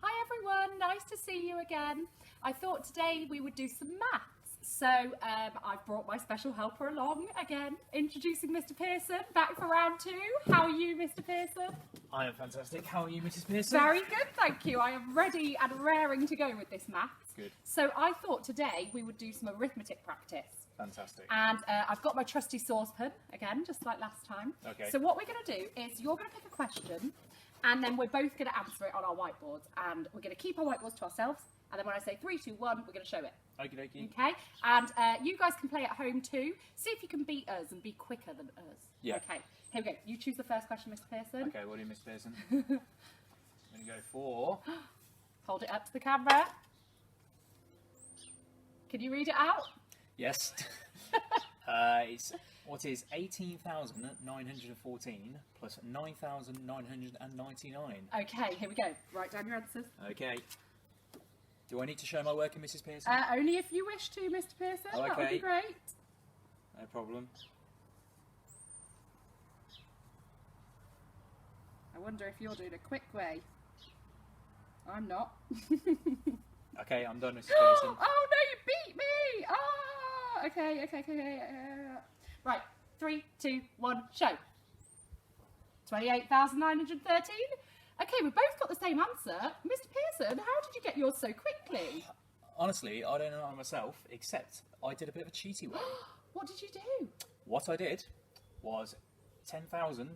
Hi everyone, nice to see you again. I thought today we would do some maths. So I've brought my special helper along again, introducing Mr. Pearson, back for round 2. How are you, Mr. Pearson? I am fantastic. How are you, Mrs. Pearson? Very good, thank you. I am ready and raring to go with this maths. Good. So I thought today we would do some arithmetic practice. Fantastic. And I've got my trusty saucepan, again, just like last time. Okay. So what we're going to do is you're going to pick a question, and then we're both going to answer it on our whiteboards. And we're going to keep our whiteboards to ourselves. And then when I say 3, 2, 1, we're going to show it. Okie dokie. Okay? And you guys can play at home too. See if you can beat us and be quicker than us. Yeah. Okay. Here we go. You choose the first question, Mr. Pearson. Okay, what do you, Miss Pearson? I'm going to go for... Hold it up to the camera. Can you read it out? Yes. What is 18,914 plus 9,999? Okay, here we go. Write down your answers. Okay. Do I need to show my work in Mrs. Pearson? Only if you wish to, Mr. Pearson. Oh, That would be okay. great. No problem. I wonder if you're doing a quick way. I'm not. Okay, I'm done, Mrs. Pearson. Oh no, you beat me! Ah, okay. Right, 3, 2, 1, show. 28,913. Okay, we both got the same answer. Mr. Pearson, how did you get yours so quickly? Honestly, I don't know myself, except I did a bit of a cheaty way. What did you do? What I did was 10,000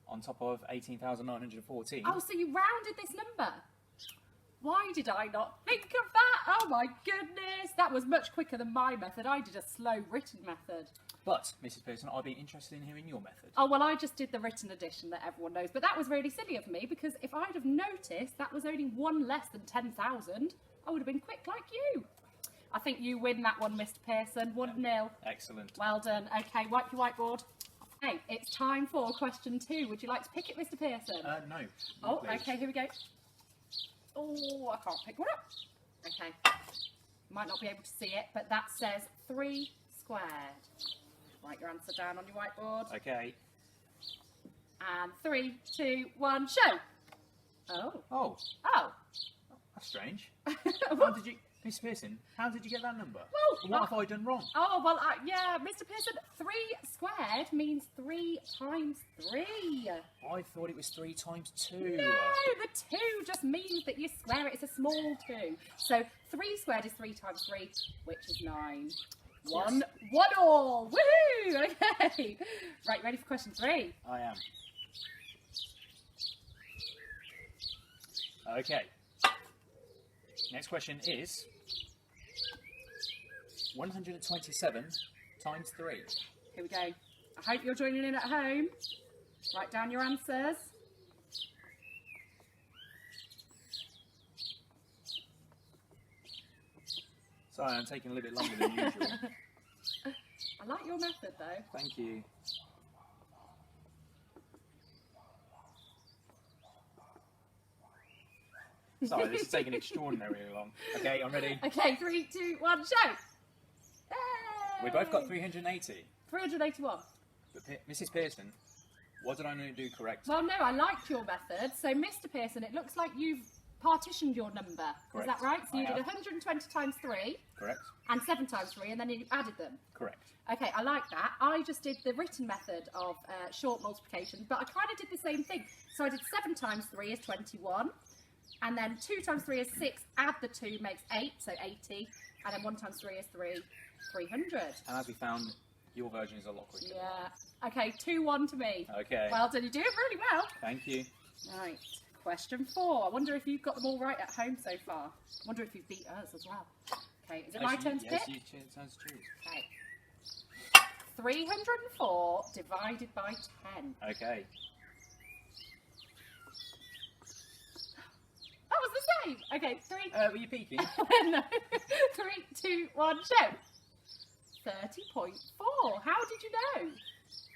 on top of 18,914. Oh, so you rounded this number. Why did I not think of that? Oh my goodness, that was much quicker than my method. I did a slow written method. But, Mrs. Pearson, I'd be interested in hearing your method. Oh, well, I just did the written edition that everyone knows. But that was really silly of me, because if I'd have noticed that was only one less than 10,000, I would have been quick like you. I think you win that one, Mr. Pearson. 1-0. Excellent. Well done. Okay, wipe your whiteboard. Okay, it's time for question 2. Would you like to pick it, Mr. Pearson? No. Oh, please. okay, here we go. Oh, I can't pick one up. Okay. Might not be able to see it, but that says 3 squared. Write your answer down on your whiteboard. Okay. And 3, 2, 1, show. Oh. Oh, Oh. that's strange. How did you, Miss Pearson? How did you get that number? Well, And what have I done wrong? Oh, well, yeah, Mr. Pearson, 3 squared means 3 times 3. I thought it was 3 times 2. No, the 2 just means that you square it. It's a small 2. So 3 squared is 3 times 3, which is 9. One all. Woohoo! Okay. Right, ready for question 3? I am. Okay. Next question is 127 times 3. Here we go. I hope you're joining in at home. Write down your answers. Sorry, I'm taking a little bit longer than usual. I like your method though. Thank you. Sorry, this is taking extraordinarily long. Okay, I'm ready. Okay, 3, 2, 1, show. Yay! We both got 380. 381. But Mrs. Pearson, what did I do correct? Well, no, I liked your method. So, Mr. Pearson, it looks like you've partitioned your number. Correct. Is that right? So you I did have. 120 times 3 Correct? and 7 times 3, and then you added them. Correct. Okay, I like that. I just did the written method of short multiplication, but I kind of did the same thing. So I did 7 times 3 is 21, and then 2 times 3 is 6, add the 2 makes 8, so 80, and then 1 times 3 is 300. And as we found, your version is a lot quicker. Yeah. Okay, 2-1 to me. Okay. Well done, you do it really well. Thank you. Right, question 4. I wonder if you've got them all right at home so far. I wonder if you've beat us as well. Okay, is it my turn to yes, pick? you turn to choose. Okay. 304 divided by 10. Okay. That was the same. Okay, 3. Were you peeking? No. 3, 2, 1, show. 30.4. How did you know?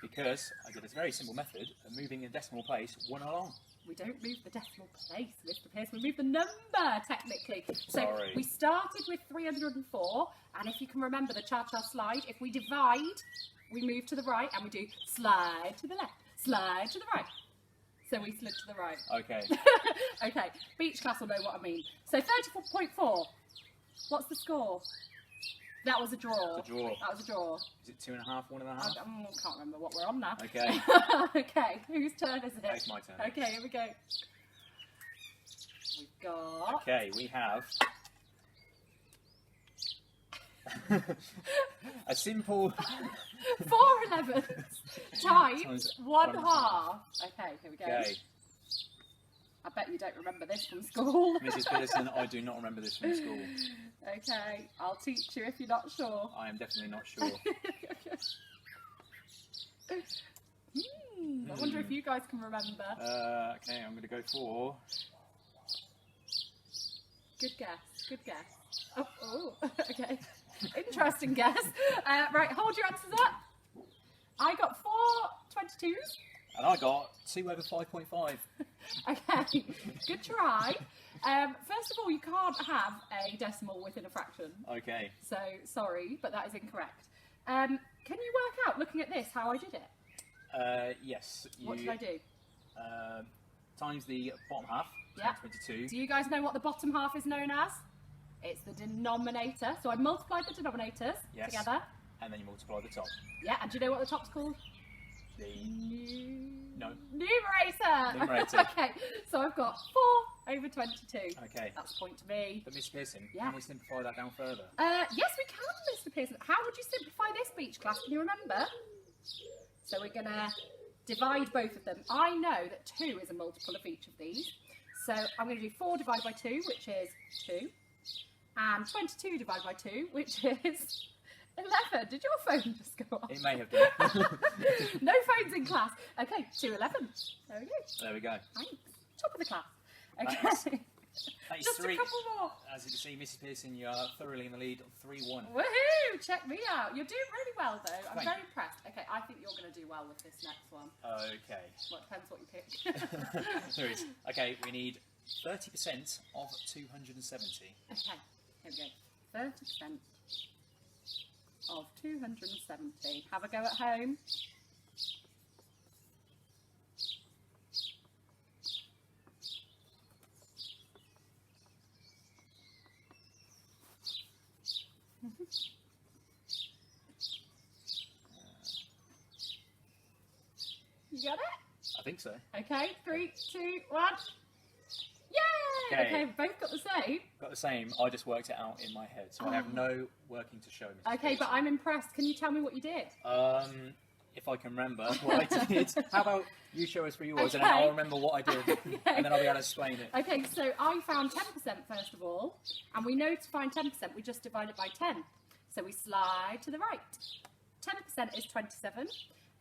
Because I did a very simple method of moving a decimal place 1 along. We don't move the decimal place, Mr. Pearson. We move the number, technically. So Sorry. we started with 304, and if you can remember the cha-cha slide, if we divide, we move to the right, and we do slide to the left, slide to the right, So we slid to the right. Okay. Okay, beach class will know what I mean. So 34.4. What's the score? That was a draw. It's a draw. That was a draw. Is it 2.5, 1.5? I can't remember what we're on now. Okay. Okay, whose turn is it? It's my turn. Okay, here we go. We've got... Okay, we have a simple 4 11s times 1/2. Okay, here we go. Okay, I bet you don't remember this from school. Mrs. Pearson, I do not remember this from school. Okay, I'll teach you if you're not sure. I am definitely not sure. I wonder if you guys can remember. Okay, I'm going to go for... Good guess, good guess. Oh, okay. Interesting guess. Right, hold your answers up. I got 4 22s. And I got 2 over 5.5. Okay, good try. First of all, you can't have a decimal within a fraction. Okay. So, sorry, but that is incorrect. Can you work out, looking at this, how I did it? Yes. What did I do? Times the bottom half, Yeah. 22. Do you guys know what the bottom half is known as? It's the denominator. So I multiplied the denominators Yes. together. And then you multiply the top. Yeah, and do you know what the top's called? The... No. Numerator! Numerator. Okay, so I've got 4 over 22. Okay. That's a point to me. But Miss Pearson, Yeah. can we simplify that down further? Yes, we can, Mr. Pearson. How would you simplify this beach class? Can you remember? So we're going to divide both of them. I know that 2 is a multiple of each of these. So I'm going to do 4 divided by 2, which is 2. And 22 divided by 2, which is 11. Did your phone just go off? It may have done. No phones in class. Okay, 2 11s. There we go. There we go. Thanks. Top of the class. Thanks. Okay. That is Just 3. a couple more. As you can see, Mrs. Pearson, you are thoroughly in the lead, 3-1. Woohoo! Check me out. You're doing really well, though. I'm Thank very impressed. Okay, I think you're going to do well with this next one. Okay. Well, it depends what you pick. There is. Okay, we need 30% of 270. Okay, here we go. 30% of 270. Have a go at home. You got it? I think so. Okay, 3, 2, 1. Yay! Okay. Okay, we've both got the same. Got the same. I just worked it out in my head, so I have no working to show. Mrs. Okay, but Pearson. I'm impressed. Can you tell me what you did? If I can remember what I did. How about you show us through yours, and then Okay. I'll remember what I did, and then I'll be able to explain it. Okay, so I found 10% first of all, and we know to find 10%, we just divide it by 10. So we slide to the right. 10% is 27,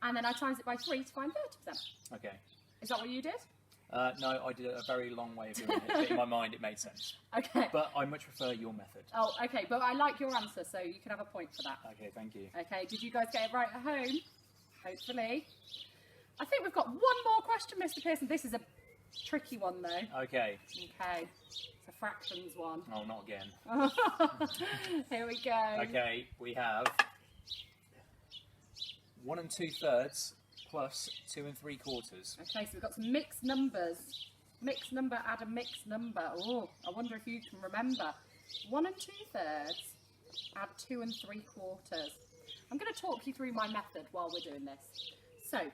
and then I times it by 3 to find 30%. Okay. Is that what you did? No, I did a very long way of doing it, but in my mind it made sense. Okay. But I much prefer your method. Oh, okay, but I like your answer, so you can have a point for that. Okay, thank you. Okay, did you guys get it right at home? Hopefully. I think we've got one more question, Mr. Pearson. This is a tricky one, though. Okay. Okay, it's a fractions one. Oh, not again. Here we go. Okay, we have 1 2/3 plus 2 3/4. Okay, so we've got some mixed numbers. Mixed number, add a mixed number. Oh, I wonder if you can remember. 1 2/3, add 2 3/4. I'm going to talk you through my method while we're doing this. So,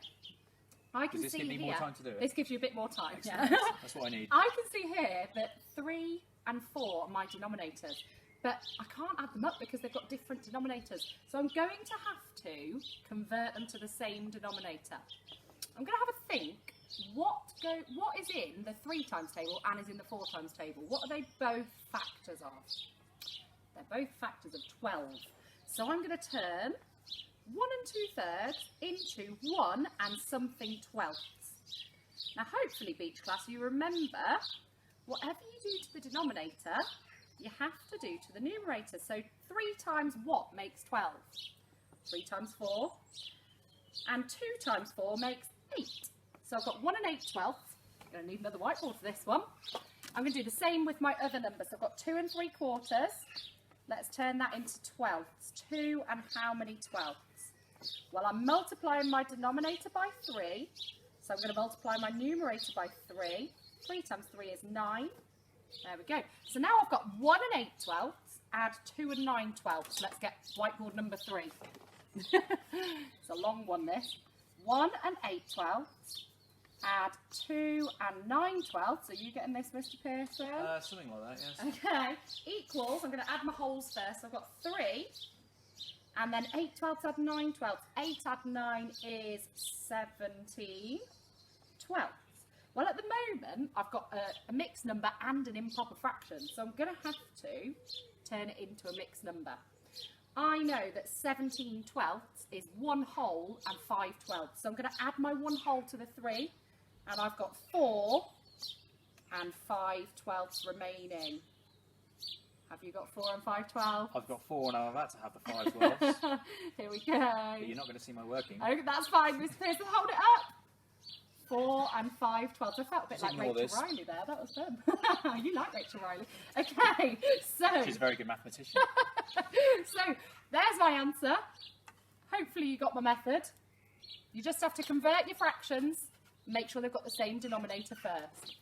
I can Does this see give me here. more time to do it? This gives you a bit more time. Excellent. Yeah. That's what I need. I can see here that 3 and 4 are my denominators, but I can't add them up because they've got different denominators. So I'm going to have to convert them to the same denominator. I'm going to have a think. What is in the 3 times table and is in the 4 times table? What are they both factors of? They're both factors of 12. So I'm going to turn 1 2/3 into 1 and something 12ths. Now hopefully, beach class, you remember whatever you do to the denominator, you have to do to the numerator. So 3 times what makes 12? 3 times 4. And 2 times 4 makes 8. So I've got 1 and 8/12. I'm going to need another whiteboard for this one. I'm going to do the same with my other numbers. So I've got 2 3/4. Let's turn that into 12ths. 2 and how many 12ths? Well, I'm multiplying my denominator by 3. So I'm going to multiply my numerator by 3. 3 times 3 is 9. There we go. So now I've got 1 and 8/12, add 2 and 9/12. Let's get whiteboard number 3. It's a long one, this. 1 and 8/12, add 2 and 9/12. So you getting this, Mr. Pearson? Something like that, yes. Okay. Equals, I'm going to add my wholes first. So I've got 3. And then 8/12 add 9/12. 8 add 9 is 17/12. Well, at the moment, I've got a mixed number and an improper fraction, so I'm going to have to turn it into a mixed number. I know that 17/12 is 1 whole and 5/12, so I'm going to add my 1 whole to the 3, and I've got 4 and 5/12 remaining. Have you got 4 and 5/12? I've got 4 and I'm about to have the 5/12. Here we go. But you're not going to see my working. Oh, that's fine, Miss Pearson, hold it up. 4 and 5/12. I felt a bit like Rachel Riley there. That was fun. You like Rachel Riley. Okay, so... She's a very good mathematician. So, there's my answer. Hopefully you got my method. You just have to convert your fractions. Make sure they've got the same denominator first.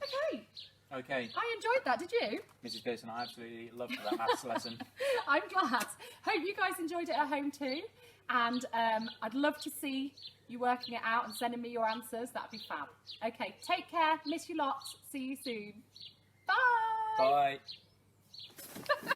Okay. Okay. I enjoyed that, did you? Mrs. Pearson, I absolutely loved that maths lesson. I'm glad. Hope you guys enjoyed it at home too. And I'd love to see you working it out and sending me your answers. That'd be fab. Okay, take care. Miss you lots. See you soon. Bye. Bye.